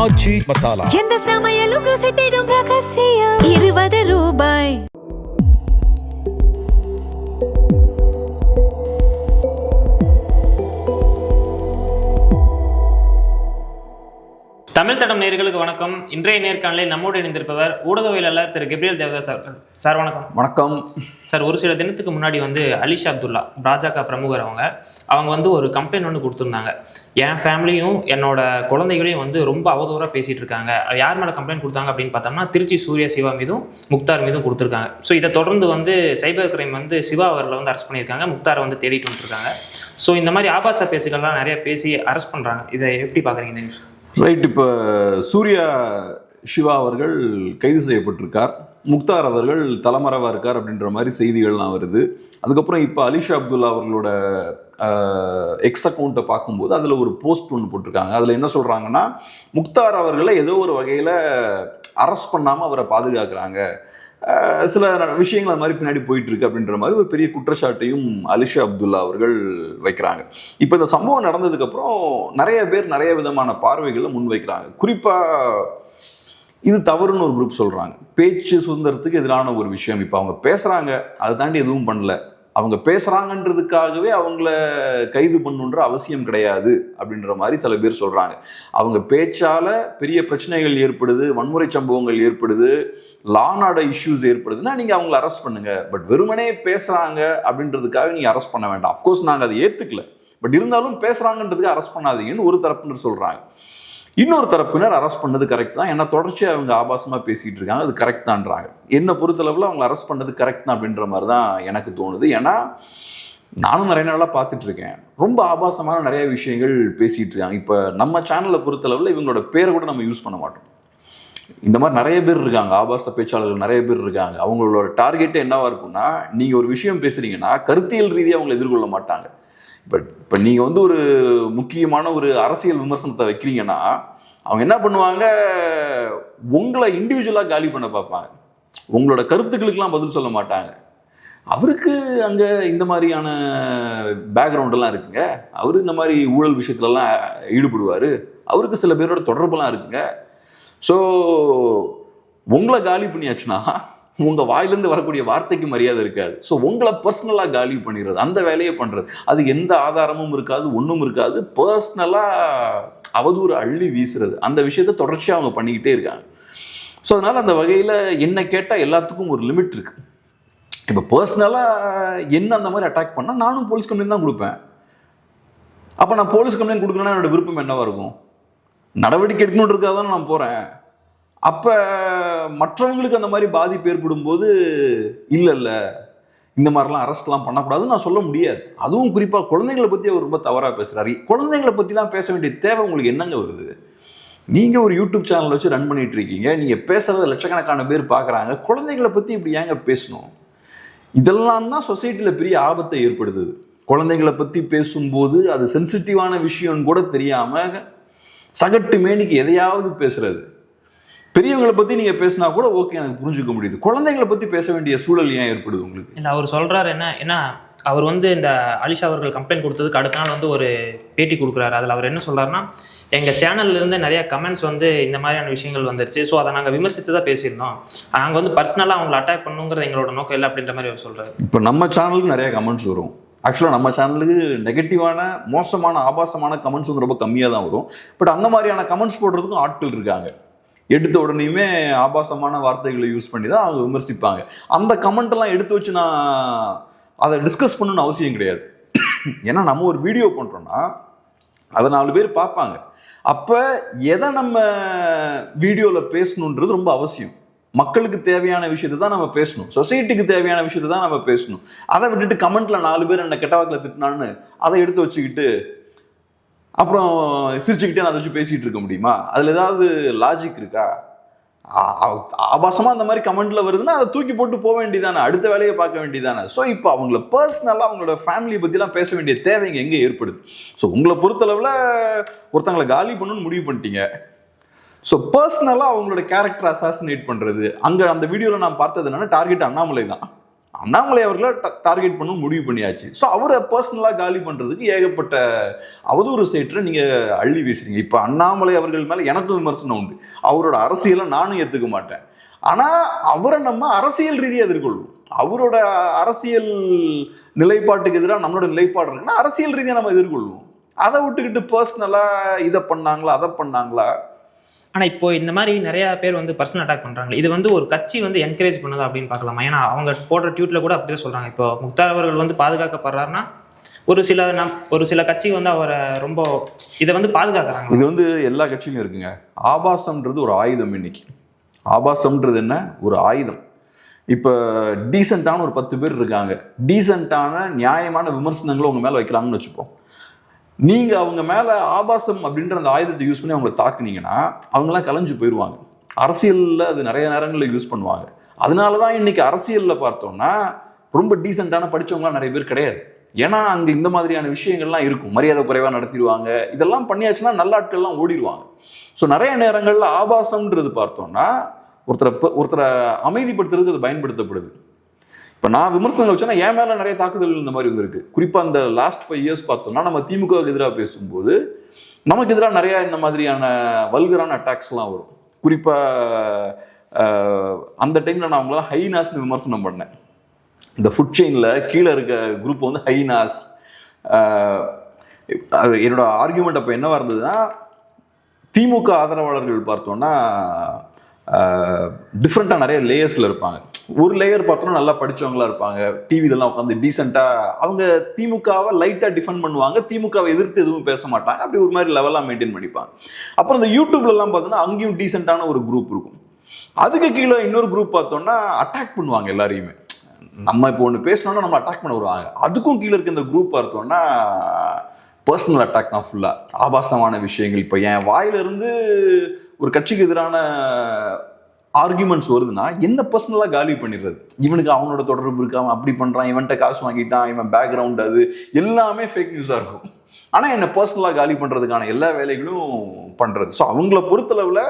ஆச்சி மசாலா. எந்த சமையலும் ருசி தேடும் ரகசியம். 20 ரூபாய். தமிழ் தடம் நேயர்களுக்கு வணக்கம். இன்றைய நேர்காணலில் நம்மோடு இணைந்திருப்பவர் ஊடகவியலாளர் திரு கெப்ரியல் தேவதாஸ் சார். சார் வணக்கம். வணக்கம் சார். ஒரு சில தினத்துக்கு முன்னாடி அலிஷா அப்துல்லா பாஜக பிரமுகர் அவங்க ஒரு கம்ப்ளைண்ட் ஒன்று கொடுத்துருந்தாங்க. என் ஃபேமிலியும் என்னோட குழந்தைகளையும் ரொம்ப அவதூறாக பேசிகிட்டு இருக்காங்க. யார் மேலே கம்ப்ளைண்ட் கொடுத்தாங்க அப்படின்னு பார்த்தோம்னா திருச்சி சூர்யா சிவா மீதும் முக்தார் மீதும் கொடுத்துருக்காங்க. ஸோ இதை தொடர்ந்து சைபர் கிரைம் சிவா அவர்களை அரெஸ்ட் பண்ணியிருக்காங்க. முக்தாரை தேடிட்டு வந்துருக்காங்க. ஸோ இந்த மாதிரி ஆபாச பேசுகள்லாம் நிறைய பேசி அரெஸ்ட் பண்ணுறாங்க. இதை எப்படி பார்க்குறீங்க இந்த நியூஸ்? ரைட். இப்போ சூர்யா சிவா அவர்கள் கைது செய்யப்பட்டிருக்கார், முக்தார் அவர்கள் தலைமறைவாக இருக்கார் அப்படின்ற மாதிரி செய்திகள்லாம் வருது. அதுக்கப்புறம் இப்போ அலிஷா அப்துல்லா அவர்களோட எக்ஸ் அக்கௌண்ட்டை பார்க்கும்போது அதில் ஒரு போஸ்ட் ஒன்று போட்டிருக்காங்க. அதில் என்ன சொல்கிறாங்கன்னா, முக்தார் அவர்களை ஏதோ ஒரு வகையில் அரெஸ்ட் பண்ணாமல் அவரை பாதுகாக்கிறாங்க, சில விஷயங்கள் அது மாதிரி பின்னாடி போயிட்டு இருக்கு அப்படின்ற மாதிரி ஒரு பெரிய குற்றச்சாட்டையும் அலிஷா அப்துல்லா அவர்கள் வைக்கிறாங்க. இப்போ இந்த சம்பவம் நடந்ததுக்கப்புறம் நிறைய பேர் நிறைய விதமான பார்வைகளை முன்வைக்கிறாங்க. குறிப்பாக இது தவறுன்னு ஒரு குரூப் சொல்கிறாங்க. பேச்சு சுதந்திரத்துக்கு எதிரான ஒரு விஷயம். இப்போ அவங்க பேசுகிறாங்க, அதை தாண்டி எதுவும் பண்ணல. அவங்க பேசுகிறாங்கன்றதுக்காகவே அவங்கள கைது பண்ணுன்ற அவசியம் கிடையாது அப்படின்ற மாதிரி சில பேர் சொல்கிறாங்க. அவங்க பேச்சால் பெரிய பிரச்சனைகள் ஏற்படுது, வன்முறை சம்பவங்கள் ஏற்படுது, லா அண்ட் ஆர்டர் இஷ்யூஸ் ஏற்படுதுன்னா நீங்கள் அவங்கள அரெஸ்ட் பண்ணுங்கள். பட் வெறுமனே பேசுகிறாங்க அப்படின்றதுக்காக நீங்கள் அரெஸ்ட் பண்ண வேண்டாம். அஃப்கோர்ஸ் நாங்கள் அதை ஏற்றுக்கல, பட் இருந்தாலும் பேசுகிறாங்கன்றதுக்கு அரெஸ்ட் பண்ணாதீங்கன்னு ஒரு தரப்பினர் சொல்கிறாங்க. இன்னொரு தரப்பினர் அரெஸ்ட் பண்ணது கரெக்ட் தான், ஏன்னா தொடர்ச்சியாக அவங்க ஆபாசமாக பேசிகிட்டு இருக்காங்க, அது கரெக்ட் தான்றாங்க. என்னை பொறுத்தளவில் அவங்க அரெஸ்ட் பண்ணது கரெக்ட் தான் அப்படின்ற மாதிரி தான் எனக்கு தோணுது. ஏன்னா நானும் நிறைய நாளாக பார்த்துட்டு இருக்கேன், ரொம்ப ஆபாசமான நிறைய விஷயங்கள் பேசிகிட்டு இருக்காங்க. இப்போ நம்ம சேனலை பொறுத்தளவில் இவங்களோட பேரை கூட நம்ம யூஸ் பண்ண மாட்டோம். இந்த மாதிரி நிறைய பேர் இருக்காங்க, ஆபாச பேச்சாளர்கள் நிறைய பேர் இருக்காங்க. அவங்களோட டார்கெட்டே என்னவா இருக்கும்னா, நீங்கள் ஒரு விஷயம் பேசுகிறீங்கன்னா கருத்தியல் ரீதியாக அவங்களை எதிர்கொள்ள மாட்டாங்க. இப்போ நீங்கள் ஒரு முக்கியமான ஒரு அரசியல் விமர்சனத்தை வைக்கிறீங்கன்னா அவங்க என்ன பண்ணுவாங்க, உங்களை இண்டிவிஜுவலாக காலி பண்ண பார்ப்பாங்க. உங்களோட கருத்துக்களுக்கெல்லாம் பதில் சொல்ல மாட்டாங்க. அவருக்கு அங்கே இந்த மாதிரியான பேக்ரவுண்டெல்லாம் இருக்குங்க, அவர் இந்த மாதிரி ஊழல் விஷயத்துலலாம் ஈடுபடுவார், அவருக்கு சில பேரோட தொடர்பெல்லாம் இருக்குங்க. ஸோ உங்களை காலி பண்ணியாச்சுன்னா உங்கள் வாயிலேருந்து வரக்கூடிய வார்த்தைக்கு மரியாதை இருக்காது. ஸோ உங்களை பர்சனலாக காலி பண்ணிடுறது, அந்த வேலையை பண்ணுறது, அது எந்த ஆதாரமும் இருக்காது, ஒன்றும் இருக்காது, பர்சனலாக அவதூறு அள்ளி வீசுறது, அந்த விஷயத்தை தொடர்ச்சியாக அவங்க பண்ணிக்கிட்டே இருக்காங்க. ஸோ அதனால் அந்த வகையில் என்ன கேட்டால் எல்லாத்துக்கும் ஒரு லிமிட் இருக்குது. இப்போ பர்சனலாக என்ன அந்த மாதிரி அட்டாக் பண்ணால் நானும் போலீஸ் கம்ப்ளைண்ட் தான் கொடுப்பேன். அப்போ நான் போலீஸ் கம்ப்ளைண்ட் கொடுக்கணும்னா என்னோட விருப்பம் என்னவாக இருக்கும்? நடவடிக்கை எடுக்கணுன்றதுக்காக தான் நான் போகிறேன். அப்போ மற்றவங்களுக்கு அந்த மாதிரி பாதிப்பு ஏற்படும் போது இல்லை இந்த மாதிரிலாம் அரெஸ்ட்லாம் பண்ணக்கூடாதுன்னு நான் சொல்ல முடியாது. அதுவும் குறிப்பாக குழந்தைங்களை பற்றி அவர் ரொம்ப தவறாக பேசுகிறாரு. குழந்தைங்களை பற்றிலாம் பேச வேண்டிய தேவை உங்களுக்கு என்னங்க வருது? நீங்கள் ஒரு யூடியூப் சேனல் வச்சு ரன் பண்ணிட்டு இருக்கீங்க, நீங்கள் பேசுகிறத லட்சக்கணக்கான பேர் பார்க்குறாங்க, குழந்தைங்களை பற்றி இப்படி ஏங்க பேசணும்? இதெல்லாம் தான் சொசைட்டியில் பெரிய ஆபத்தை ஏற்படுது. குழந்தைங்களை பற்றி பேசும்போது அது சென்சிட்டிவான விஷயம்னு கூட தெரியாமல் சகட்டு மேனிக்கு எதையாவது பேசுறது. பெரியவங்களை பற்றி நீங்கள் பேசினா கூட ஓகே, எனக்கு புரிஞ்சுக்க முடியுது. குழந்தைங்களை பற்றி பேச வேண்டிய சூழல் ஏன் ஏற்படுது உங்களுக்கு? இல்லை, அவர் சொல்கிறாரு என்ன அவர் இந்த அலிஷா அவர்கள் கம்ப்ளைண்ட் கொடுத்ததுக்கு அடுத்த நாள் ஒரு பேட்டி கொடுக்குறாரு. அதில் அவர் என்ன சொல்கிறாருன்னா, எங்கள் சேனல்லேருந்து நிறையா கமெண்ட்ஸ் இந்த மாதிரியான விஷயங்கள் வந்துருச்சு. ஸோ அதை நாங்கள் விமர்சித்து தான் பேசியிருந்தோம். நாங்கள் பர்சனலாக அவங்களை அட்டாக் பண்ணுங்கிறது எங்களோட நோக்கம் இல்லை அப்படின்ற மாதிரி அவர் சொல்கிறார். இப்போ நம்ம சேனலுக்கு நிறைய கமெண்ட்ஸ் வரும். ஆக்சுவலாக நம்ம சேனலுக்கு நெகட்டிவான மோசமான ஆபாசமான கமெண்ட்ஸ் ரொம்ப கம்மியாக தான் வரும். பட் அந்த மாதிரியான கமெண்ட்ஸ் போடுறதுக்கும் ஆட்கள் இருக்காங்க. எடுத்த உடனேயுமே ஆபாசமான வார்த்தைகளை யூஸ் பண்ணி தான் அவங்க விமர்சிப்பாங்க. அந்த கமெண்ட்டெல்லாம் எடுத்து வச்சு நான் அதை டிஸ்கஸ் பண்ணணும்னு அவசியம் கிடையாது. ஏன்னா நம்ம ஒரு வீடியோ பண்ணுறோன்னா அதை 4 பேர் பார்ப்பாங்க. அப்போ எதை நம்ம வீடியோவில் பேசணுன்றது ரொம்ப அவசியம். மக்களுக்கு தேவையான விஷயத்தை தான் நம்ம பேசணும், சொசைட்டிக்கு தேவையான விஷயத்தை தான் நம்ம பேசணும். அதை விட்டுட்டு கமெண்ட்டில் 4 பேர் என்ன கெட்ட வார்த்தையில் திட்டினான்னு அதை எடுத்து வச்சுக்கிட்டு அப்புறம் சிரிச்சுக்கிட்டே நான் அதை வச்சு பேசிகிட்டு இருக்க முடியுமா? அதில் ஏதாவது லாஜிக் இருக்கா? ஆபாசமாக அந்த மாதிரி கமெண்ட்டில் வருதுன்னா அதை தூக்கி போட்டு போக வேண்டியதானே, அடுத்த வேலையை பார்க்க வேண்டியதானே. ஸோ இப்போ அவங்கள பர்சனலாக அவங்களோட ஃபேமிலியை பற்றிலாம் பேச வேண்டிய தேவைங்க எங்கே ஏற்படுது? ஸோ உங்களை பொறுத்தளவில் ஒருத்தங்களை காலி பண்ணணும்னு முடிவு பண்ணிட்டீங்க. ஸோ பர்சனலாக அவங்களோட கேரக்டர் அசாசினேட் பண்ணுறது, அங்கே அந்த வீடியோவில் நான் பார்த்தது என்னன்னா டார்கெட் அண்ணாமலை தான். அண்ணாமலை அவர்களை டார்கெட் பண்ண முடிவு பண்ணியாச்சு. ஸோ அவரை பர்சனலாக காலி பண்ணுறதுக்கு ஏகப்பட்ட அவதூறு சேற்றை நீங்கள் அள்ளி வீசுறீங்க. இப்போ அண்ணாமலை அவர்கள் மேலே எனக்கும் விமர்சனம் உண்டு, அவரோட அரசியலை நானும் ஏற்றுக்க மாட்டேன். ஆனால் அவரை நம்ம அரசியல் ரீதியாக எதிர்கொள்வோம். அவரோட அரசியல் நிலைப்பாட்டுக்கு எதிராக நம்மளோட நிலைப்பாடு இருக்குன்னா அரசியல் ரீதியாக நம்ம எதிர்கொள்வோம். அதை விட்டுக்கிட்டு பர்சனலாக இதை பண்ணாங்களா அதை பண்ணாங்களா. ஆனால் இப்போ இந்த மாதிரி நிறைய பேர் வந்து பர்சனல் அட்டாக் பண்ணுறாங்க. இது வந்து ஒரு கட்சி வந்து என்கரேஜ் பண்ணுதா அப்படின்னு பார்க்கலாமா? ஏன்னா அவங்க போடுற ட்வீட்டில் கூட அப்படி தான் சொல்கிறாங்க. இப்போ முக்தார் அவர்கள் வந்து பாதுகாக்கப்படுறாருன்னா ஒரு சில கட்சி வந்து அவரை ரொம்ப இதை வந்து பாதுகாக்கிறாங்க. இது வந்து எல்லா கட்சியும் இருக்குங்க. ஆபாசம்ன்றது ஒரு ஆயுதம். இன்னைக்கு ஆபாசம்ன்றது என்ன? ஒரு ஆயுதம். இப்போ டீசெண்டான ஒரு 10 பேர் இருக்காங்க, டீசெண்டான நியாயமான விமர்சனங்களை உங்க மேலே வைக்கிறாங்கன்னு வச்சுப்போம். நீங்க அவங்க மேல ஆபாசம் அப்படின்ற அந்த ஆயுதத்தை யூஸ் பண்ணி அவங்களை தாக்குனீங்கன்னா அவங்களாம் கலைஞ்சு போயிடுவாங்க. அரசியல்ல அது நிறைய நேரங்களில் யூஸ் பண்ணுவாங்க. அதனாலதான் இன்னைக்கு அரசியல்ல பார்த்தோம்னா ரொம்ப டீசெண்டான படிச்சவங்களாம் நிறைய பேர் கிடையாது. ஏன்னா அங்க இந்த மாதிரியான விஷயங்கள்லாம் இருக்கும். மரியாதை குறைவா நடத்திடுவாங்க. இதெல்லாம் பண்ணியாச்சுன்னா நல்ல ஆட்கள்லாம் ஓடிடுவாங்க. ஸோ நிறைய நேரங்கள்ல ஆபாசம்ன்றது பார்த்தோம்னா ஒருத்தரை அமைதிப்படுத்துறதுக்கு அது பயன்படுத்தப்படுது. இப்போ நான் விமர்சனங்கள் வச்சோன்னா என் மேலே நிறைய தாக்குதல்கள் இந்த மாதிரி வந்திருக்கு. குறிப்பாக இந்த லாஸ்ட் 5 இயர்ஸ் பார்த்தோம்னா நம்ம திமுகவுக்கு எதிராக பேசும்போது நமக்கு எதிராக நிறையா இந்த மாதிரியான வல்கரான அட்டாக்ஸ்லாம் வரும். குறிப்பாக அந்த டைமில் நான் அவங்களாம் ஹைனாஸ்னு விமர்சனம் பண்ணேன். இந்த ஃபுட் செயினில் கீழே இருக்க குரூப் வந்து ஹைனாஸ். என்னோட ஆர்கியூமெண்ட் அப்போ என்னவா இருந்ததுன்னா, திமுக ஆதரவாளர்கள் பார்த்தோன்னா டிஃப்ரெண்ட்டாக நிறைய லேயர்ஸில் இருப்பாங்க. ஒரு லேயர் பார்த்தோன்னா நல்லா படித்தவங்களா இருப்பாங்க, டிவிலலாம் உட்காந்து டீசெண்டாக அவங்க திமுகவை லைட்டாக டிஃபெண்ட் பண்ணுவாங்க, திமுகவை எதிர்த்து எதுவும் பேச மாட்டாங்க, அப்படி ஒரு மாதிரி லெவலாக மெயின்டைன் பண்ணிப்பாங்க. அப்புறம் இந்த யூடியூப்லலாம் பார்த்தோன்னா அங்கேயும் டீசெண்டான ஒரு குரூப் இருக்கும். அதுக்கு கீழே இன்னொரு குரூப் பார்த்தோன்னா அட்டாக் பண்ணுவாங்க எல்லாரையுமே. நம்ம இப்போ ஒன்று பேசணும்னா நம்ம அட்டாக் பண்ண வருவாங்க. அதுக்கும் கீழே இருக்க இந்த குரூப் பார்த்தோன்னா பர்சனல் அட்டாக் தான் ஃபுல்லாக. ஆபாசமான விஷயங்கள். இப்போ என் வாயிலிருந்து ஒரு கட்சிக்கு எதிரான ஆர்குமெண்ட்ஸ் வருதுன்னா என்ன பர்சனலாக காலி பண்ணிடுறது. இவனுக்கு அவனோட தொடர்பு இருக்காம அப்படி பண்ணுறான், இவன்கிட்ட காசு வாங்கிட்டான், இவன் பேக்ரவுண்ட், அது எல்லாமே ஃபேக் நியூஸாக இருக்கும். ஆனால் என்னை பர்சனலாக காலி பண்ணுறதுக்கான எல்லா வேலைகளும் பண்ணுறது. ஸோ அவங்கள பொறுத்தளவில்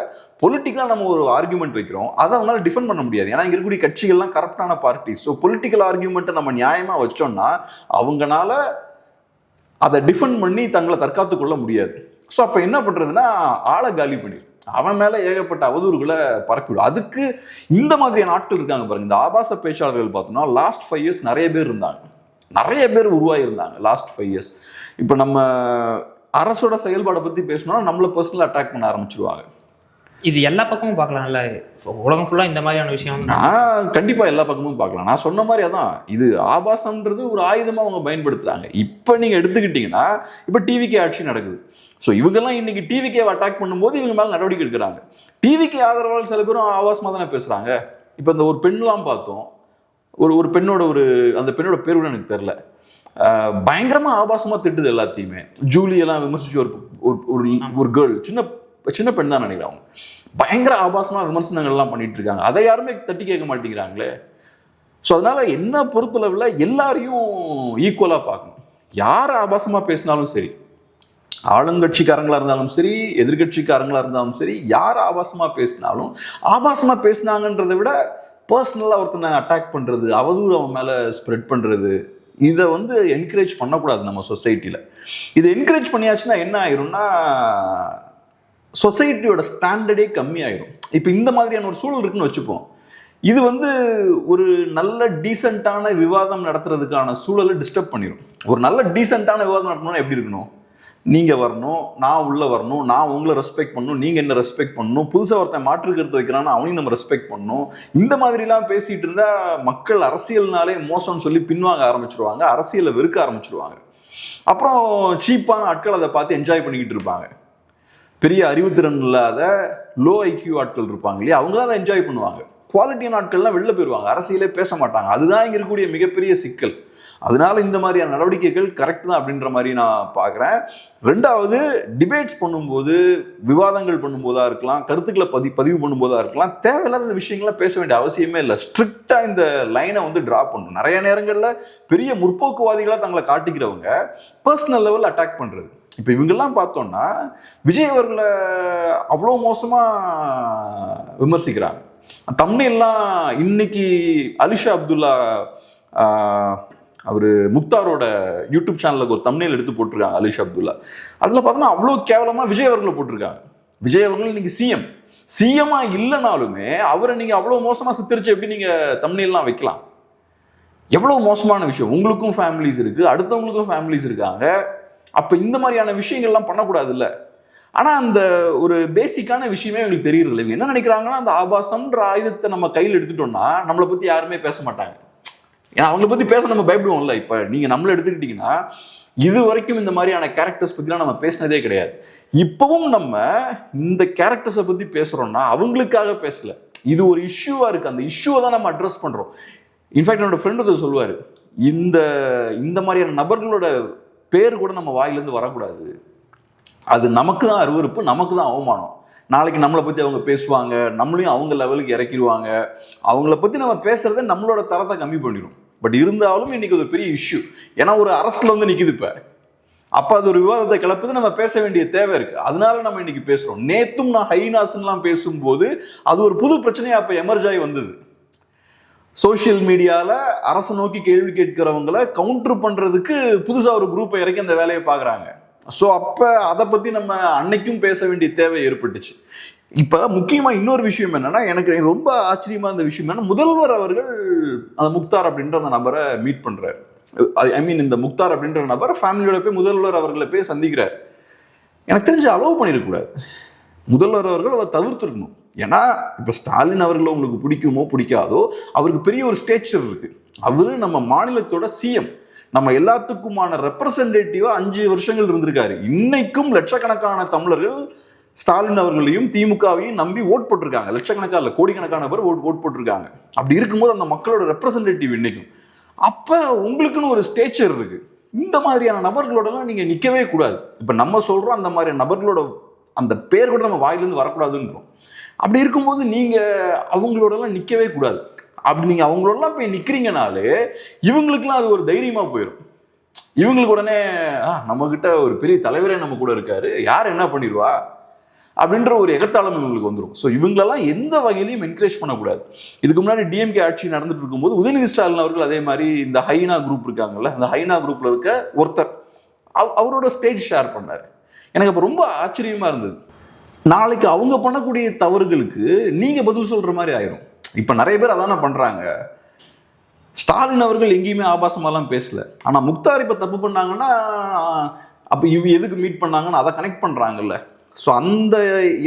பொலிட்டிக்கலாக நம்ம ஒரு ஆர்குமெண்ட் வைக்கிறோம், அதை அவங்களால டிஃபெண்ட் பண்ண முடியாது. ஏன்னா இங்கே இருக்கக்கூடிய கட்சிகள்லாம் கரெக்டான பார்ட்டி. ஸோ பொலிட்டிக்கல் ஆர்குமெண்ட்டை நம்ம நியாயமாக வச்சோம்னா அவங்களால அதை டிஃபெண்ட் பண்ணி தங்களை தற்காத்து கொள்ள முடியாது. ஸோ அப்போ என்ன பண்ணுறதுன்னா ஆளை காலி பண்ணிடு, அவன் மேலே ஏகப்பட்ட அவதூறுகளை பரப்பிவிடும். அதுக்கு இந்த மாதிரியான ஆட்கள் இருக்காங்க பாருங்க. இந்த ஆபாச பேச்சாளர்கள் பார்த்தோம்னா லாஸ்ட் 5 இயர்ஸ் நிறைய பேர் இருந்தாங்க, நிறைய பேர் உருவாகியிருந்தாங்க லாஸ்ட் 5 இயர்ஸ். இப்போ நம்ம அரசோட செயல்பாடை பற்றி பேசணும்னா நம்மளை பர்சனல் அட்டாக் பண்ண ஆரம்பிச்சிருவாங்க. இது எல்லா பக்கமும் பார்க்கலாம்ல, உலகம் ஃபுல்லாக இந்த மாதிரியான விஷயம் கண்டிப்பாக எல்லா பக்கமும் பார்க்கலாம். நான் சொன்ன மாதிரி அதான், இது ஆபாசம்ன்றது ஒரு ஆயுதமாக அவங்க பயன்படுத்துகிறாங்க. இப்போ நீங்கள் எடுத்துக்கிட்டிங்கன்னா இப்போ டிவிக்கே ஆட்சி நடக்குது. ஸோ இவங்கெல்லாம் இன்னைக்கு டிவிக்கேவை அட்டாக் பண்ணும்போது இவங்க மேலே நடவடிக்கை எடுக்கிறாங்க. டிவிக்கே ஆதரவாளர்கள் சில பேரும் ஆபாசமாக தானே பேசுகிறாங்க. இப்போ இந்த ஒரு பெண்லாம் பார்த்தோம், ஒரு பெண்ணோட அந்த பெண்ணோட பேர் கூட எனக்கு தெரில, பயங்கரமாக ஆபாசமாக திட்டுது எல்லாத்தையுமே. ஜூலியெல்லாம் விமர்சிச்சு ஒரு கேர்ள், சின்ன பெண் தான் நினைக்கிறாங்க, பயங்கர ஆபாசமாக விமர்சனங்கள்லாம் பண்ணிட்டு இருக்காங்க. அதை யாருமே தட்டி கேட்க மாட்டேங்கிறாங்களே. ஸோ அதனால என்ன பொறுத்தளவில் எல்லாரையும் ஈக்குவலாக பார்க்கணும். யார் ஆபாசமாக பேசினாலும் சரி, ஆளுங்கட்சிக்காரங்களா இருந்தாலும் சரி, எதிர்கட்சிக்காரங்களா இருந்தாலும் சரி, யார் ஆபாசமா பேசினாலும், ஆபாசமா பேசினாங்கன்றதை விட பர்சனலா ஒருத்தனை அட்டாக் பண்றது, அவதூறு அவன் மேல ஸ்ப்ரெட் பண்றது, இதை வந்து என்கரேஜ் பண்ணக்கூடாது நம்ம சொசைட்டில. இதை என்கரேஜ் பண்ணியாச்சுன்னா என்ன ஆயிரும்னா சொசைட்டியோட ஸ்டாண்டர்டே கம்மி ஆயிரும். இப்போ இந்த மாதிரியான ஒரு சூழல் இருக்குன்னு வச்சுப்போம். இது வந்து ஒரு நல்ல டீசெண்டான விவாதம் நடத்துறதுக்கான சூழலை டிஸ்டர்ப் பண்ணிடும். ஒரு நல்ல டீசெண்டான விவாதம் நடத்தணும்னா எப்படி இருக்கணும்? நீங்கள் வரணும், நான் உள்ளே வரணும், நான் உங்களை ரெஸ்பெக்ட் பண்ணணும், நீங்கள் என்ன ரெஸ்பெக்ட் பண்ணணும், புதுசாக ஒருத்தன் மாற்று கருத்து வைக்கிறான்னா அவனையும் நம்ம ரெஸ்பெக்ட் பண்ணணும். இந்த மாதிரிலாம் பேசிகிட்டு இருந்தால் மக்கள் அரசியல்னாலே மோசம்னு சொல்லி பின்வாங்க ஆரம்பிச்சிருவாங்க, அரசியலை வெறுக்க ஆரம்பிச்சிருவாங்க. அப்புறம் சீப்பான ஆட்கள் அதை பார்த்து என்ஜாய் பண்ணிக்கிட்டு இருப்பாங்க. பெரிய அறிவுத்திறன் இல்லாத லோ ஐக்யூ ஆட்கள் இருப்பாங்க இல்லையா, அவங்க தான் அதை என்ஜாய் பண்ணுவாங்க. குவாலிட்டியான ஆட்கள்லாம் வெளில போயிடுவாங்க, அரசியலே பேச மாட்டாங்க. அதுதான் இங்கே இருக்கக்கூடிய மிகப்பெரிய சிக்கல். அதனால இந்த மாதிரியான நடவடிக்கைகள் கரெக்ட் தான் அப்படின்ற மாதிரி நான் பார்க்குறேன். ரெண்டாவது, டிபேட்ஸ் பண்ணும்போது, விவாதங்கள் பண்ணும்போதா இருக்கலாம், கருத்துக்களை பதிவு பண்ணும்போதா இருக்கலாம், தேவையில்லாத இந்த விஷயங்கள்லாம் பேச வேண்டிய அவசியமே இல்லை. ஸ்ட்ரிக்டாக இந்த லைனை வந்து ட்ரா பண்ணணும். நிறைய நேரங்களில் பெரிய முற்போக்குவாதிகளாக தங்களை காட்டிக்கிறவங்க பர்சனல் லெவலில் அட்டாக் பண்ணுறது. இப்போ இவங்கெல்லாம் பார்த்தோம்னா விஜய் அவர்களை அவ்வளோ மோசமாக விமர்சிக்கிறாங்க. தம்ப்நெயில்லாம் இன்னைக்கு அலிஷா அப்துல்லா அவர் முக்தாரோட யூடியூப் சேனலுக்கு ஒரு தம்ப்நெயில் எடுத்து போட்டிருக்காங்க அலிஷா அப்துல்லா. அதில் பார்த்தோன்னா அவ்வளோ கேவலமாக விஜய் அவர்களை போட்டிருக்காங்க. விஜய் அவர்கள் இன்னைக்கு சிஎம்மா இல்லைனாலுமே அவரை நீங்கள் அவ்வளோ மோசமாக சித்தரிச்சு எப்படி நீங்கள் தம்ப்நெயில்லாம் வைக்கலாம்? எவ்வளோ மோசமான விஷயம். உங்களுக்கும் ஃபேமிலிஸ் இருக்குது, அடுத்தவங்களுக்கும் ஃபேமிலிஸ் இருக்காங்க. அப்போ இந்த மாதிரியான விஷயங்கள்லாம் பண்ணக்கூடாது இல்லை. ஆனால் அந்த ஒரு பேசிக்கான விஷயமே எங்களுக்கு தெரியறதில்லை. இவங்க என்ன நினைக்கிறாங்கன்னா, அந்த ஆபாசம்ன்ற ஆயுதத்தை நம்ம கையில் எடுத்துட்டோம்னா நம்மளை பற்றி யாருமே பேச மாட்டாங்க. ஏன்னா அவங்கள பற்றி பேச நம்ம பயப்படுவோம்ல. இப்போ நீங்கள் நம்மளை எடுத்துக்கிட்டிங்கன்னா இது வரைக்கும் இந்த மாதிரியான கேரக்டர்ஸ் பற்றிலாம் நம்ம பேசினதே கிடையாது. இப்போவும் நம்ம இந்த கேரக்டர்ஸை பற்றி பேசுகிறோம்னா அவங்களுக்காக பேசலை, இது ஒரு இஷ்யூவாக இருக்குது. அந்த இஷ்யூவை தான் நம்ம அட்ரஸ் பண்ணுறோம். இன்ஃபேக்ட் என்னோட ஃப்ரெண்ட் அதை சொல்லுவார், இந்த மாதிரியான நபர்களோட பேர் கூட நம்ம வாயிலேருந்து வரக்கூடாது. அது நமக்கு தான் அருவருப்பு, நமக்கு தான் அவமானம். நாளைக்கு நம்மளை பற்றி அவங்க பேசுவாங்க, நம்மளையும் அவங்க லெவலுக்கு இறக்கிடுவாங்க. அவங்கள பற்றி நம்ம பேசுறதே நம்மளோட தரத்தை கம்மி பண்ணிடும். பட் இருந்தாலும் இன்னைக்கு ஒரு பெரிய இஷ்யூ. ஏன்னா ஒரு அரசில் வந்து நிற்குது இப்போ. அப்போ அது ஒரு விவாதத்தை கிளப்புது, நம்ம பேச வேண்டிய தேவை இருக்கு. அதனால நம்ம இன்னைக்கு பேசுறோம். நேத்தும் நான் ஹைனாஸ்லாம் பேசும்போது அது ஒரு புது பிரச்சனையா அப்போ எமர்ஜ் ஆகி வந்தது. சோசியல் மீடியாவில் அரசை நோக்கி கேள்வி கேட்கிறவங்களை கவுண்டர் பண்ணுறதுக்கு புதுசாக ஒரு குரூப்பை இறக்கி அந்த வேலையை பார்க்குறாங்க. ஸோ அப்போ அதை பற்றி நம்ம அன்னைக்கும் பேச வேண்டிய தேவை ஏற்பட்டுச்சு. இப்போ முக்கியமாக இன்னொரு விஷயம் என்னன்னா, எனக்கு ரொம்ப ஆச்சரியமாக இருந்த விஷயம் என்னன்னா, முதல்வர் அவர்கள் அந்த முக்தார் அப்படின்ற அந்த நபரை மீட் பண்ணுறாரு. ஐ மீன் இந்த முக்தார் அப்படின்ற நபரை ஃபேமிலியோட போய் முதல்வர் அவர்களை போய் சந்திக்கிறார். எனக்கு தெரிஞ்சு அலோவ் பண்ணிடக்கூடாது. முதல்வர் அவர்கள் அதை தவிர்த்துருக்கணும். ஏன்னா இப்போ ஸ்டாலின் அவர்கள் உங்களுக்கு பிடிக்குமோ பிடிக்காதோ, அவருக்கு பெரிய ஒரு ஸ்டேச்சர் இருக்கு. அவரு நம்ம மாநிலத்தோட சிஎம், நம்ம எல்லாத்துக்குமான ரெப்ரசன்டேட்டிவா 5 வருஷங்கள் இருந்திருக்காரு. இன்னைக்கும் லட்சக்கணக்கான தமிழர்கள் ஸ்டாலின் அவர்களையும் திமுகவையும் நம்பி ஓட் போட்டிருக்காங்க. லட்சக்கணக்கான இல்லை, கோடிக்கணக்கான பேர் ஓட் போட்டிருக்காங்க. அப்படி இருக்கும்போது அந்த மக்களோட ரெப்ரசன்டேட்டிவ் இன்னைக்கும். அப்ப உங்களுக்குன்னு ஒரு ஸ்டேச்சர் இருக்கு. இந்த மாதிரியான நபர்களோடலாம் நீங்க நிக்கவே கூடாது. இப்ப நம்ம சொல்றோம் அந்த மாதிரியான நபர்களோட அந்த பேர் கூட நம்ம வாயிலிருந்து வரக்கூடாதுன்றோம். அப்படி இருக்கும்போது நீங்க அவங்களோடலாம் நிக்கவே கூடாது. அப்படி நீங்க அவங்களோடலாம் போய் நிக்கிறீங்கனாலே இவங்களுக்குலாம் அது ஒரு தைரியமா போயிடும். இவங்களுக்கு உடனே நம்ம கிட்ட ஒரு பெரிய தலைவரே நம்ம கூட இருக்காரு, யார் என்ன பண்ணிடுவா அப்படின்ற ஒரு எகத்தாளம் இவங்களுக்கு வந்துடும். ஸோ இவங்களெல்லாம் எந்த வகையிலையும் என்கரேஜ் பண்ணக்கூடாது. இதுக்கு முன்னாடி டிஎம்கே ஆட்சி நடந்துட்டு இருக்கும்போது உதயநிதி ஸ்டாலின் அவர்கள் அதே மாதிரி இந்த ஹைனா குரூப் இருக்காங்கல்ல, அந்த ஹைனா குரூப்ல இருக்க ஒருத்தர் அவரோட ஸ்டேஜ் ஷேர் பண்ணாரு. எனக்கு அப்போ ரொம்ப ஆச்சரியமா இருந்தது. நாளைக்கு அவங்க பண்ணக்கூடிய தவறுகளுக்கு நீங்க பதில் சொல்ற மாதிரி ஆயிரும். இப்ப நிறைய பேர் அதான பண்றாங்க. ஸ்டாலின் அவர்கள் எங்கேயுமே ஆபாசமாலாம் பேசல. ஆனா முக்தார் இப்ப தப்பு பண்ணாங்கன்னா அப்ப எதுக்கு மீட் பண்ணாங்கன்னு அதை கனெக்ட் பண்றாங்கல்ல. ஸோ அந்த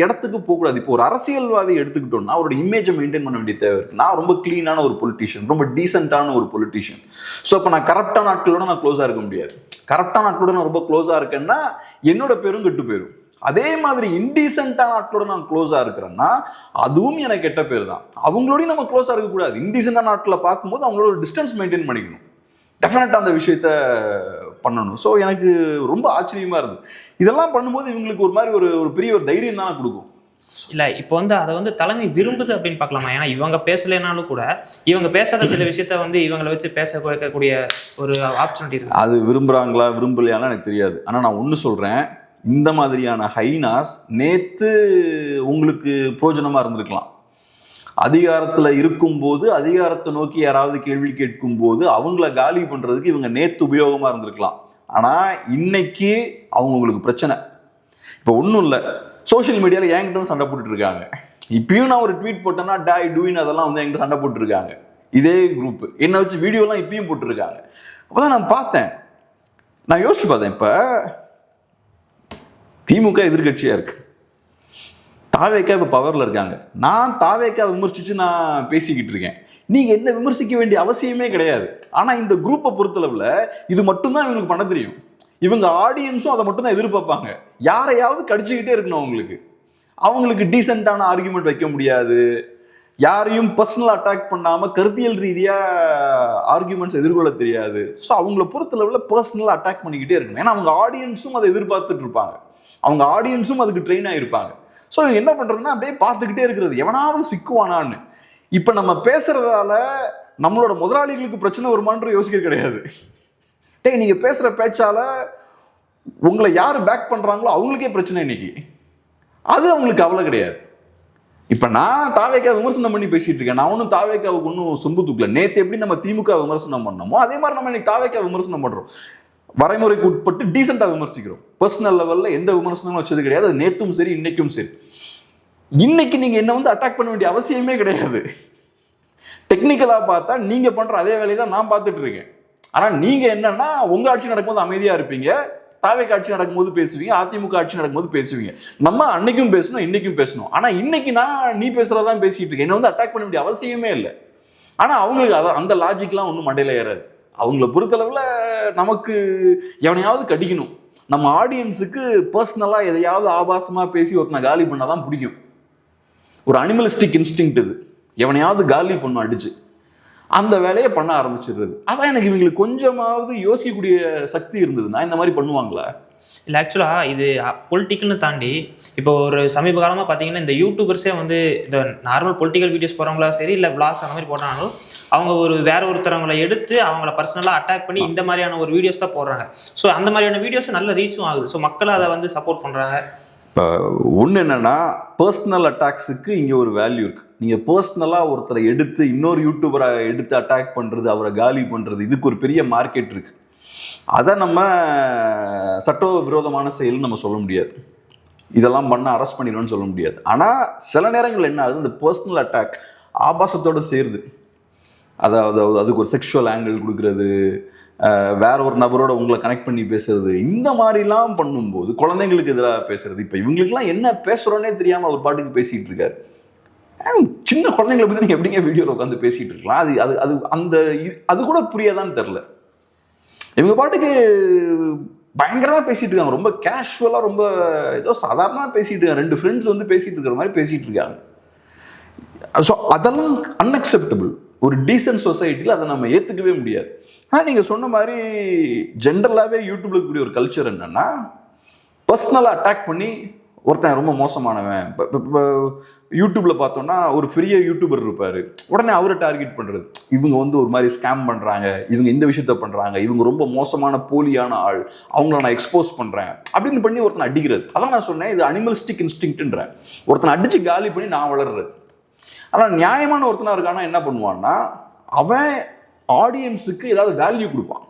இடத்துக்கு போகக்கூடாது. இப்போ ஒரு அரசியல்வாதி எடுத்துக்கிட்டோம்னா அவரோட இமேஜை மெயின்டைன் பண்ண வேண்டிய தேவை இருக்கு. நான் ரொம்ப கிளீனான ஒரு பொலிட்டீஷியன், ரொம்ப டீசென்டான ஒரு பொலிட்டீஷியன். ஸோ இப்போ நான் கரெக்டான ஆட்களோட நான் க்ளோஸாக இருக்க முடியாது. கரெக்டான ஆட்களோட நான் ரொம்ப க்ளோஸாக இருக்கேன்னா என்னோட பேரும் கெட்டு போயிடும். அதே மாதிரி இன்டீசென்டான ஆட்களோட நான் க்ளோஸாக இருக்கிறேன்னா அதுவும் எனக்கு கெட்ட பேர் தான். அவங்களோடய நம்ம க்ளோஸாக இருக்கக்கூடாது. இன்டீசென்டான ஆட்களை பார்க்கும்போது அவங்களோட டிஸ்டன்ஸ் மெயின்டைன் பண்ணிக்கணும். டெஃபினட்டாக அந்த விஷயத்த பண்ணணும். ஸோ எனக்கு ரொம்ப ஆச்சரியமாக இருந்தது. இதெல்லாம் பண்ணும்போது இவங்களுக்கு ஒரு மாதிரி ஒரு பெரிய ஒரு தைரியம் தானே கொடுக்கும். இல்லை இப்போ அதை தலைமை விரும்புது அப்படின்னு பார்க்கலாமா? ஏன்னா இவங்க பேசலைனாலும் கூட இவங்க பேசாத சில விஷயத்த இவங்களை வச்சு பேச வைக்கக்கூடிய ஒரு ஆப்பர்ச்சுனிட்டி இருக்கு. அது விரும்புகிறாங்களா விரும்பலையானா எனக்கு தெரியாது. ஆனால் நான் ஒன்று சொல்கிறேன், இந்த மாதிரியான ஹைனாஸ் நேற்று உங்களுக்கு பிரோஜனமாக இருந்திருக்கலாம். அதிகாரத்தில் இருக்கும்போது அதிகாரத்தை நோக்கி யாராவது கேள்வி கேட்கும் போது அவங்கள காலி பண்ணுறதுக்கு இவங்க நேற்று உபயோகமாக இருந்திருக்கலாம். ஆனால் இன்னைக்கு அவங்க உங்களுக்கு பிரச்சனை. இப்போ ஒன்றும் இல்லை, சோஷியல் மீடியாவில் என்கிட்ட சண்டை போட்டுட்டு இருக்காங்க. இப்பயும் நான் ஒரு ட்வீட் போட்டேன்னா டாய் டூயின் அதெல்லாம் என்கிட்ட சண்டை போட்டுருக்காங்க. இதே குரூப் என்னை வச்சு வீடியோலாம் இப்பயும் போட்டுருக்காங்க. அப்போதான் நான் பார்த்தேன், நான் யோசிச்சு பார்த்தேன். இப்போ திமுக எதிர்கட்சியாக இருக்கு, தாவேக்கா இப்போ பவரில் இருக்காங்க. நான் தாவேக்கா விமர்சித்து நான் பேசிக்கிட்டு இருக்கேன். நீங்கள் என்ன விமர்சிக்க வேண்டிய அவசியமே கிடையாது. ஆனால் இந்த குரூப்பை பொறுத்தளவில் இது மட்டும்தான் இவங்களுக்கு பண்ண தெரியும். இவங்க ஆடியன்ஸும் அதை மட்டும்தான் எதிர்பார்ப்பாங்க. யாரையாவது கடிச்சுக்கிட்டே இருக்கணும். அவங்களுக்கு டீசெண்டான ஆர்கியூமெண்ட் வைக்க முடியாது. யாரையும் பர்சனல் அட்டாக் பண்ணாமல் கருத்தியல் ரீதியாக ஆர்கியூமெண்ட்ஸ் எதிர்கொள்ள தெரியாது. ஸோ அவங்கள பொறுத்தளவில் பர்சனலாக அட்டாக் பண்ணிக்கிட்டே இருக்கணும். ஏன்னா அவங்க ஆடியன்ஸும் அதை எதிர்பார்த்துட்டு இருப்பாங்க. அவங்க ஆடியன்ஸும் அதுக்கு ட்ரெயின் ஆகிருப்பாங்க. ஸோ என்ன பண்ணுறதுன்னா அப்படியே பார்த்துக்கிட்டே இருக்கிறது, எவனாவது சிக்குவானான்னு. இப்போ நம்ம பேசுறதால நம்மளோட முதலாளிகளுக்கு பிரச்சனை வருமானு யோசிக்க கிடையாது. நீங்கள் பேசுகிற பேச்சால உங்களை யார் பேக் பண்ணுறாங்களோ அவங்களுக்கே பிரச்சனை இன்னைக்கு. அது அவங்களுக்கு கவலை கிடையாது. இப்ப நான் தாவேக்கா விமர்சனம் பண்ணி பேசிட்டு இருக்கேன். நான் ஒன்றும் தாவேக்காவுக்கு ஒன்றும் சொம்பு தூக்கல. நேத்து எப்படி நம்ம திமுக விமர்சனம் பண்ணோமோ அதே மாதிரி நம்ம இன்னைக்கு தாவேக்கா விமர்சனம் பண்றோம். வரைமுறைக்கு உட்பட்டு டீசெண்டா விமர்சிக்கிறோம். பர்சனல் லெவல்ல எந்த விமர்சனமும் வச்சது கிடையாது. அது நேத்தும் சரி இன்னைக்கும் சரி. இன்னைக்கு நீங்க என்ன வந்து அட்டாக் பண்ண வேண்டிய அவசியமே கிடையாது. டெக்னிக்கலா பார்த்தா நீங்க பண்ற அதே வேலையை தான் நான் பார்த்துட்டு இருக்கேன். ஆனா நீங்க என்னன்னா உங்க ஆட்சி நடக்கும்போது அமைதியா இருப்பீங்க, தாவேக்கா ஆட்சி நடக்கும்போது பேசுவீங்க, அதிமுக ஆட்சி நடக்கும்போது பேசுவீங்க. நம்ம அன்னைக்கும் பேசணும், இன்னைக்கும் பேசணும். ஆனா இன்னைக்கு நான் நீ பேசுறதான் பேசிட்டு இருக்கேன். என்ன வந்து அட்டாக் பண்ண வேண்டிய அவசியமே இல்லை. ஆனா அவங்களுக்கு அந்த லாஜிக்லாம் ஒன்றும் மண்டையில ஏறாது. அவங்கள பொறுத்தளவுல நமக்கு எவனையாவது கடிக்கணும், நம்ம ஆடியன்ஸுக்கு பர்சனலா எதையாவது ஆபாசமா பேசி ஒருத்தனை காலி பண்ணாதான் பிடிக்கும். ஒரு அனிமலிஸ்டிக் இன்ஸ்டிங்க்ட் இது. எவனையாவது காலி பண்ணும் அடிச்சு அந்த வேலையை பண்ண ஆரம்பிச்சிடுறது. அதான் எனக்கு இவங்களுக்கு கொஞ்சமாவது யோசிக்கக்கூடிய சக்தி இருந்ததுன்னா இந்த மாதிரி பண்ணுவாங்களா? இல்லை, ஆக்சுவலாக இது பொலிட்டிக்கல்னு தாண்டி இப்போ ஒரு சமீப காலமாக பார்த்தீங்கன்னா இந்த யூடியூபர்ஸே வந்து இந்த நார்மல் பொலிட்டிக்கல் வீடியோஸ் போகிறவங்களா சரி, இல்லை விளாக்ஸ் அந்த மாதிரி போடுறாங்களோ அவங்க ஒரு வேற ஒருத்தரவங்களை எடுத்து அவங்கள பர்சனலாக அட்டாக் பண்ணி இந்த மாதிரியான ஒரு வீடியோஸ் தான் போடுறாங்க. ஸோ அந்த மாதிரியான வீடியோஸ் நல்ல ரீச்சும் ஆகுது. ஸோ மக்கள் அதை வந்து சப்போர்ட் பண்ணுறாங்க. இப்போ ஒன்று என்னன்னா, பர்சனல் அட்டாக்ஸுக்கு இங்கே ஒரு வேல்யூ இருக்குது. நீங்கள் பர்சனலாக ஒருத்தரை எடுத்து இன்னொரு யூடியூபரை எடுத்து அட்டாக் பண்ணுறது, அவரை காலி பண்ணுறது, இதுக்கு ஒரு பெரிய மார்க்கெட் இருக்குது. அதை நம்ம சட்ட விரோதமான செயல்னு நம்ம சொல்ல முடியாது. இதெல்லாம் பண்ண அரெஸ்ட் பண்ணிடுவோன்னு சொல்ல முடியாது. ஆனால் சில நேரங்கள் என்ன ஆகுது, இந்த பர்சனல் அட்டாக் ஆபாசத்தோடு சேருது. அதாவது அதுக்கு ஒரு செக்ஷுவல் ஆங்கிள் கொடுக்கறது, வேற ஒரு நபரோட உங்களை கனெக்ட் பண்ணி பேசுறது, இந்த மாதிரிலாம் பண்ணும்போது குழந்தைங்களுக்கு எதிராக பேசுறது. இப்போ இவங்களுக்குலாம் என்ன பேசுகிறோன்னே தெரியாமல் அவர் பாட்டுக்கு பேசிகிட்டு இருக்காரு. சின்ன குழந்தைங்களை பற்றி நீங்கள் எப்படிங்க வீடியோவில் உட்காந்து பேசிகிட்டு இருக்கலாம்? அது அது அது அந்த அது கூட புரியாதான்னு தெரில. இவங்க பாட்டுக்கு பயங்கரமாக பேசிகிட்டு இருக்காங்க. ரொம்ப கேஷுவலாக, ரொம்ப ஏதோ சாதாரணமாக பேசிகிட்டு இருக்காங்க. 2 ஃப்ரெண்ட்ஸ் வந்து பேசிகிட்டு இருக்கிற மாதிரி பேசிகிட்டு இருக்காங்க. ஸோ அதெல்லாம் அன்அக்செப்டபிள். ஒரு டீசன்ட் சொசைட்டியில் அதை நம்ம ஏற்றுக்கவே முடியாது. ஆனால் நீங்கள் சொன்ன மாதிரி ஜென்ரலாகவே யூடியூப்ல இருக்கக்கூடிய ஒரு கல்ச்சர் என்னன்னா, பர்சனலாக அட்டாக் பண்ணி ஒருத்தன் ரொம்ப மோசமானவன். இப்போ யூடியூப்ல பார்த்தோம்னா ஒரு பெரிய யூடியூபர் இருப்பார், உடனே அவரை டார்கெட் பண்ணுறது. இவங்க வந்து ஒரு மாதிரி ஸ்கேம் பண்ணுறாங்க, இவங்க இந்த விஷயத்த பண்ணுறாங்க, இவங்க ரொம்ப மோசமான போலியான ஆள், அவங்கள நான் எக்ஸ்போஸ் பண்ணுறேன் அப்படின்னு பண்ணி ஒருத்தனை அடிக்கிறது. அதான் நான் சொன்னேன், இது அனிமலிஸ்டிக் இன்ஸ்டிங்க்ட்ன்றேன். ஒருத்தனை அடித்து காலி பண்ணி நான் வளர்றது. ஆனால் நியாயமான ஒருத்தனா இருக்கானா என்ன பண்ணுவான்னா, அவன் ஆடியன்ஸுக்கு ஏதாவது வேல்யூ கொடுப்பான்.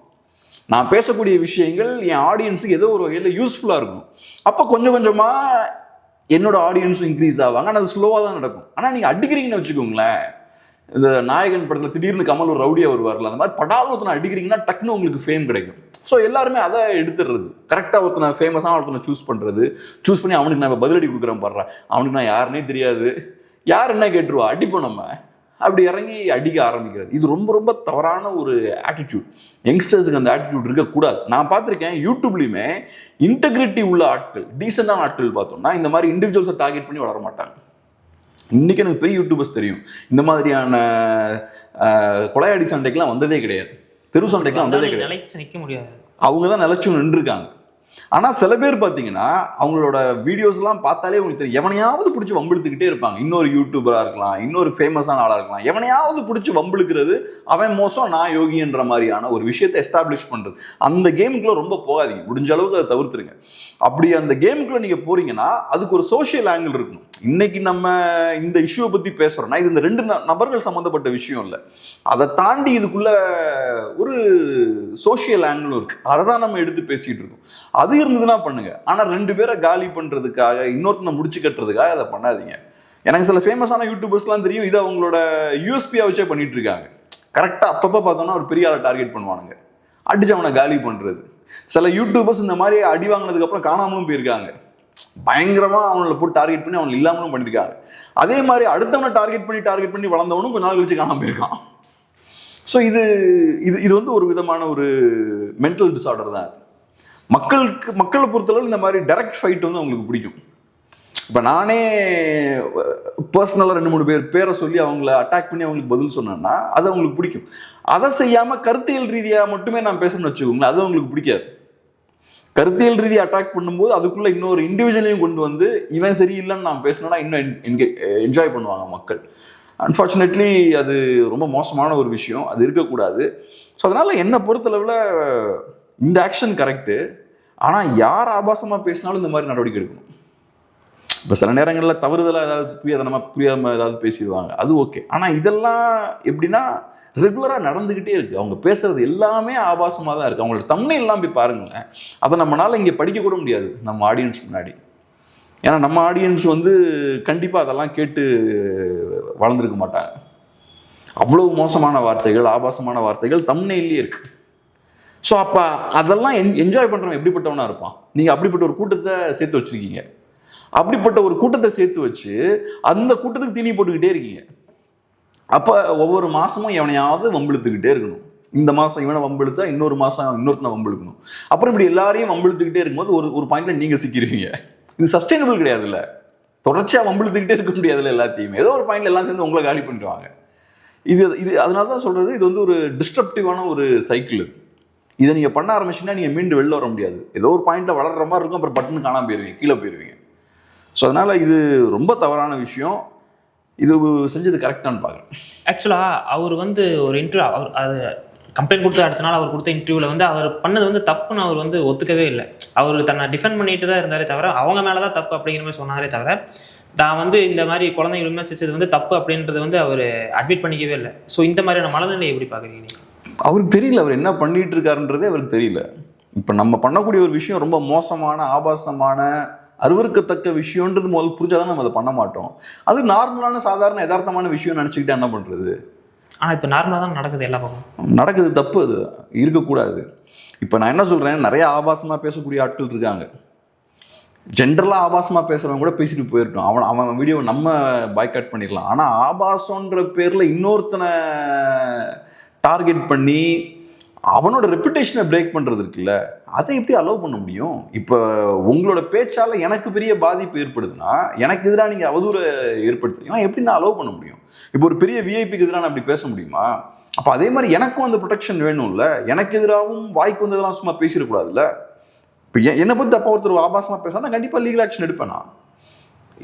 நான் பேசக்கூடிய விஷயங்கள் என் ஆடியன்ஸுக்கு ஏதோ ஒரு வகையில் யூஸ்ஃபுல்லாக இருக்கும். அப்போ கொஞ்சம் கொஞ்சமாக என்னோட ஆடியன்ஸும் இன்க்ரீஸ் ஆவாங்க. ஆனால் அது ஸ்லோவாக தான் நடக்கும். ஆனால் நீங்கள் அடிக்கிறீங்கன்னு வச்சுக்கோங்களேன், இந்த நாயகன் படத்தில் திடீர்னு கமல் ஒரு ரவுடியாக வருவார்ல, அந்த மாதிரி படாமல் ஒருத்தனை அடிக்கிறீங்கன்னா டக்குன்னு உங்களுக்கு ஃபேம் கிடைக்கும். ஸோ எல்லாருமே அதை எடுத்துடுறது. கரெக்டாக ஒருத்தனை ஃபேமஸான ஒருத்தனை சூஸ் பண்ணி அவனுக்கு நான் பதிலடி கொடுக்குறேன் பாடுறேன், அவனுக்கு நான் யாருன்னே தெரியாது, யார் என்ன கேட்டுருவா, அடிப்போம் நம்ம, அப்படி இறங்கி அடிக்க ஆரம்பிக்கிறது. இது ரொம்ப ரொம்ப தவறான ஒரு ஆட்டிடியூட். யங்ஸ்டர்ஸுக்கு அந்த ஆட்டிடியூட் இருக்கக்கூடாது. நான் பார்த்துருக்கேன் யூடியூப்லையுமே இன்டெகிரிட்டி உள்ள ஆட்கள், டீசெண்டான ஆட்கள் பார்த்தோம்னா இந்த மாதிரி இண்டிவிஜுவல்ஸை டார்கெட் பண்ணி வளர மாட்டாங்க. இன்னைக்கு எனக்கு பெரிய யூடியூபர்ஸ் தெரியும், இந்த மாதிரியான கொலையாடி சண்டைக்கெல்லாம் வந்ததே கிடையாது, தெரு சண்டைக்கெல்லாம் வந்ததே கிடையாது. நிற்க முடியாது. அவங்க தான் நிலச்சு நின்றுருக்காங்க. ஆனால் சில பேர் பார்த்தீங்கன்னா அவங்களோட வீடியோஸ்லாம் பார்த்தாலே உங்களுக்கு தெரியும், எவனையாவது பிடிச்சி வம்பிழுத்துக்கிட்டே இருப்பாங்க. இன்னொரு யூடியூபராக இருக்கலாம், இன்னொரு ஃபேமஸான ஆளாக இருக்கலாம், எவனையாவது பிடிச்சி வம்பிழுக்கிறது, அவன் மோசம் நான் யோகின்ற மாதிரியான ஒரு விஷயத்தை எஸ்டாப்ளிஷ் பண்ணுறது. அந்த கேமுக்குள்ளே ரொம்ப போகாதீங்க, முடிஞ்ச அளவுக்கு அதை தவிர்த்துருங்க. அப்படி அந்த கேமுக்குள்ளே நீங்கள் போறீங்கன்னா அதுக்கு ஒரு சோஷியல் ஆங்கிள் இருக்கணும். இன்னைக்கு நம்ம இந்த இஷ்யூவை பற்றி பேசுகிறோம்னா இது இந்த 2 நபர்கள் சம்மந்தப்பட்ட விஷயம் இல்லை, அதை தாண்டி இதுக்குள்ள ஒரு சோஷியல் ஆங்கிளும் இருக்கு. அதை தான் நம்ம எடுத்து பேசிகிட்டு இருக்கோம். அது இருந்ததுன்னா பண்ணுங்க. ஆனால் 2 பேரை காலி பண்ணுறதுக்காக, இன்னொருத்தனை முடிச்சு கட்டுறதுக்காக அதை பண்ணாதீங்க. எனக்கு சில ஃபேமஸான யூடியூபர்ஸ்லாம் தெரியும், இதை அவங்களோட யூஎஸ்பியாக வச்சே பண்ணிட்டு இருக்காங்க. கரெக்டாக அப்பப்போ பார்த்தோம்னா ஒரு பெரிய ஆளை டார்கெட் பண்ணுவானுங்க, அடிச்சு அவனை காலி பண்ணுறது. சில யூடியூபர்ஸ் இந்த மாதிரி அடி வாங்கினதுக்கு அப்புறம் காணாமலும் போயிருக்காங்க. பயங்கரமாக அவங்கள போட்டு டார்கெட் பண்ணி அவங்களை இல்லாமலும் பண்ணியிருக்காங்க. அதே மாதிரி அடுத்தவனை டார்கெட் பண்ணி வளர்ந்தவனும் கொஞ்ச நாள் கழிச்சு காணாம போயிருக்கான். ஸோ இது வந்து ஒரு விதமான ஒரு மென்டல் டிஸார்டர் தான். மக்களை பொறுத்தளவு இந்த மாதிரி டைரக்ட் ஃபைட் வந்து அவங்களுக்கு பிடிக்கும். இப்போ நானே பர்சனலாக 2-3 பேரை சொல்லி அவங்கள அட்டாக் பண்ணி அவங்களுக்கு பதில் சொன்னேன்னா அது அவங்களுக்கு பிடிக்கும். அதை செய்யாமல் கருத்தியல் ரீதியாக மட்டுமே நான் பேசணும்னு வச்சுக்கோங்களேன், அது அவங்களுக்கு பிடிக்காது. கருத்தியல் ரீதியாக அட்டாக் பண்ணும்போது அதுக்குள்ளே இன்னொரு இண்டிவிஜுவலையும் கொண்டு வந்து இவன் சரியில்லைன்னு நான் பேசணும்னா இன்னும் என்ஜாய் பண்ணுவாங்க மக்கள். அன்ஃபார்ச்சுனேட்லி அது ரொம்ப மோசமான ஒரு விஷயம், அது இருக்கக்கூடாது. ஸோ அதனால் என்னை பொறுத்தளவில் இந்த ஆக்ஷன் கரெக்டு. ஆனால் யார் ஆபாசமாக பேசினாலும் இந்த மாதிரி நடவடிக்கை எடுக்கணும். இப்போ சில நேரங்களில் தவறுதலாக ஏதாவது புரியாமல் ஏதாவது பேசிடுவாங்க, அது ஓகே. ஆனால் இதெல்லாம் எப்படின்னா ரெகுலராக நடந்துக்கிட்டே இருக்குது. அவங்க பேசுகிறது எல்லாமே ஆபாசமாக தான் இருக்குது. அவங்களோட தம்ப்நெயில் எல்லாம் போய் பாருங்களேன், அதை நம்மளால் இங்கே படிக்க கூட முடியாது நம்ம ஆடியன்ஸ் முன்னாடி. ஏன்னா நம்ம ஆடியன்ஸ் வந்து கண்டிப்பாக அதெல்லாம் கேட்டு வளர்ந்துருக்க மாட்டாங்க. அவ்வளவு மோசமான வார்த்தைகள், ஆபாசமான வார்த்தைகள் தம்ப்நெயிலே இருக்குது. ஸோ அப்போ அதெல்லாம் என்ஜாய் பண்ணுறவன் எப்படிப்பட்டவனா இருப்பான்? நீங்கள் அப்படிப்பட்ட ஒரு கூட்டத்தை சேர்த்து வச்சுருக்கீங்க. அப்படிப்பட்ட ஒரு கூட்டத்தை சேர்த்து வச்சு அந்த கூட்டத்துக்கு தீனி போட்டுக்கிட்டே இருக்கீங்க. அப்போ ஒவ்வொரு மாதமும் எவனையாவது வம்பிழுத்துக்கிட்டே இருக்கணும். இந்த மாதம் இவனை வம்பிழுத்தா இன்னொரு மாதம் இன்னொருத்தனை வம்பிழுக்கணும். அப்புறம் இப்படி எல்லாரையும் வம்பிழுத்துக்கிட்டே இருக்கும்போது ஒரு பாயிண்ட்ல நீங்கள் சிக்கிருவீங்க. இது சஸ்டைனபிள் கிடையாதுல்ல. தொடர்ச்சியாக வம்பிழுத்துக்கிட்டே இருக்க முடியாதுல்ல. எல்லாத்தையுமே ஏதோ ஒரு பாயிண்ட்ல எல்லாம் சேர்ந்து உங்களை காலி பண்ணிடுவாங்க. இது அதனால தான் சொல்கிறது, இது வந்து ஒரு டிஸ்ட்ரப்டிவான ஒரு சைக்கிள். இதை நீங்கள் பண்ண ஆரம்பிச்சுன்னா நீங்கள் மீண்டும் வெளில வர முடியாது. ஏதோ ஒரு பாயிண்ட்ல வளர்கிற மாதிரி இருக்கும், அப்புறம் பட்டுன்னு காணாமல் போயிடுவீங்க, கீழே போயிடுவீங்க. ஸோ அதனால் இது ரொம்ப தவறான விஷயம். இது செஞ்சது கரெக்ட் தான் பார்க்குறேன். ஆக்சுவலாக அவர் வந்து ஒரு இன்டர்வியூ, அவர் அது கம்ப்ளைண்ட் கொடுத்த அடுத்த நாள் அவர் கொடுத்த இன்டர்வியூவில் வந்து அவர் பண்ணது வந்து தப்புன்னு அவர் வந்து ஒத்துக்கவே இல்லை. அவர் தன்னை டிஃபெண்ட் பண்ணிட்டு தான் இருந்தாரே தவிர அவங்க மேலே தான் தப்பு அப்படிங்கிற மாதிரி சொன்னாரே தவிர தான் வந்து இந்த மாதிரி குழந்தைகள் விமர்சித்தது வந்து தப்பு அப்படின்றது வந்து அவர் அட்மிட் பண்ணிக்கவே இல்லை. ஸோ இந்த மாதிரியான மனநிலை எப்படி பார்க்குறீங்க? அவருக்கு தெரியல அவர் என்ன பண்ணிட்டு இருக்காருன்றதே அவருக்கு தெரியல. இப்போ நம்ம பண்ணக்கூடிய ஒரு விஷயம் ரொம்ப மோசமான, ஆபாசமான, அருவருக்கத்தக்க விஷயம்ன்றது முதல்ல புரிஞ்சாதான் நம்ம அதை பண்ண மாட்டோம். அது நார்மலான சாதாரண யதார்த்தமான விஷயம் நினச்சிக்கிட்டு என்ன பண்ணுறது? ஆனால் இப்போ நார்மலாக தான் நடக்குது, எல்லா பக்கம் நடக்குது. தப்பு, அது இருக்கக்கூடாது. இப்போ நான் என்ன சொல்கிறேன், நிறைய ஆபாசமாக பேசக்கூடிய ஆட்கள் இருக்காங்க. ஜென்ரலாக ஆபாசமாக பேசுகிறவங்க கூட பேசிட்டு போயிருட்டோம். அவன் வீடியோவை நம்ம பாய்காட் பண்ணிடலாம். ஆனால் ஆபாசன்ற பேரில் இன்னொருத்தனை டார்கெட் பண்ணி அவனோட ரெப்புடேஷனை பிரேக் பண்ணுறது இருக்குல்ல, அதை எப்படி அலோவ் பண்ண முடியும்? இப்போ உங்களோட பேச்சால் எனக்கு பெரிய பாதிப்பு ஏற்படுதுன்னா, எனக்கு எதிராக நீங்கள் அவதூறு ஏற்படுத்துறீங்கன்னா எப்படி நான் அலோவ் பண்ண முடியும்? இப்போ ஒரு பெரிய விஐபிக்கு எதிராக நான் அப்படி பேச முடியுமா? அப்போ அதே மாதிரி எனக்கும் அந்த ப்ரொடெக்ஷன் வேணும்ல. எனக்கு எதிராகவும் வாய்க்கு வந்ததெல்லாம் சும்மா பேசிடக்கூடாதுல்ல. இப்போ என்னை பற்றி தப்பா ஒருத்தர் ஆபாசமாக பேசினா நான் கண்டிப்பாக லீகல் ஆக்ஷன் எடுப்பேன். நான்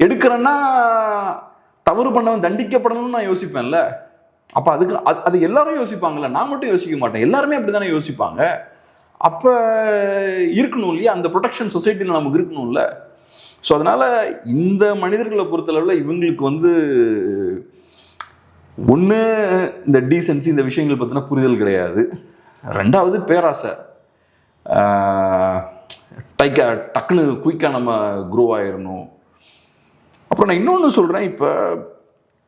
எடுக்கிறேன்னா தவறு பண்ணவன் தண்டிக்கப்படணும்னு நான் யோசிப்பேன்ல. அப்போ அது எல்லாரும் யோசிப்பாங்கல்ல, நான் மட்டும் யோசிக்க மாட்டேன், எல்லாருமே அப்படி தானே யோசிப்பாங்க. அப்போ இருக்கணும் இல்லையா, அந்த ப்ரொடெக்ஷன் சொசைட்டியில் நமக்கு இருக்கணும்ல. ஸோ அதனால் இந்த மனிதர்களை பொறுத்தளவில் இவங்களுக்கு வந்து ஒன்று இந்த டீசென்சி, இந்த விஷயங்கள் பற்றின புரிதல் கிடையாது. ரெண்டாவது பேராசை. டக்குன்னு குயிக்காக நம்ம க்ரோ ஆயிடணும். அப்புறம் நான் இன்னொன்று சொல்கிறேன், இப்போ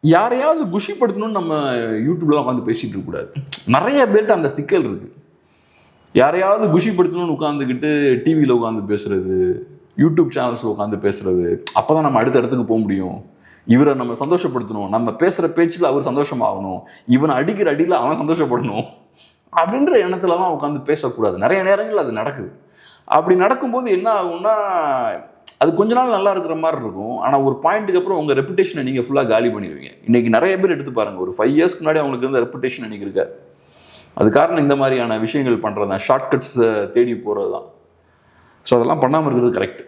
யாரையாவது குஷிப்படுத்தணும்னு நம்ம யூடியூப்ல உட்காந்து பேசிட்டு இருக்கக்கூடாது. நிறைய பேர்கிட்ட அந்த சிக்கல் இருக்கு. யாரையாவது குஷிப்படுத்தணும்னு உட்காந்துக்கிட்டு டிவியில் உட்காந்து பேசுறது, யூடியூப் சேனல்ஸில் உட்காந்து பேசுறது, அப்போதான் நம்ம அடுத்த இடத்துக்கு போக முடியும். இவரை நம்ம சந்தோஷப்படுத்தணும், நம்ம பேசுகிற பேச்சில் அவர் சந்தோஷமாகணும், இவனை அடிக்கிற அடியில் அவன் சந்தோஷப்படணும் அப்படின்ற எண்ணத்துலலாம் உட்காந்து பேசக்கூடாது. நிறைய நேரங்கள் அது நடக்குது. அப்படி நடக்கும்போது என்ன ஆகும்னா, அது கொஞ்ச நாள் நல்லா இருக்கிற மாதிரி இருக்கும். ஆனால் ஒரு பாயிண்ட்டுக்கு அப்புறம் உங்கள் ரெப்புடேஷனை நீங்கள் ஃபுல்லாக காலி பண்ணிடுவீங்க. இன்றைக்கி நிறைய பேர் எடுத்து பாருங்கள், ஒரு 5 இயர்ஸ்க்கு முன்னாடி அவங்களுக்கு இருந்த ரெப்புடேஷன் இன்றைக்கி இருக்காது. அது காரணம் இந்த மாதிரியான விஷயங்கள் பண்ணுறது தான், ஷார்ட்கட்ஸை தேடி போகிறது தான். ஸோ அதெல்லாம் பண்ணாமல் இருக்கிறது கரெக்ட்.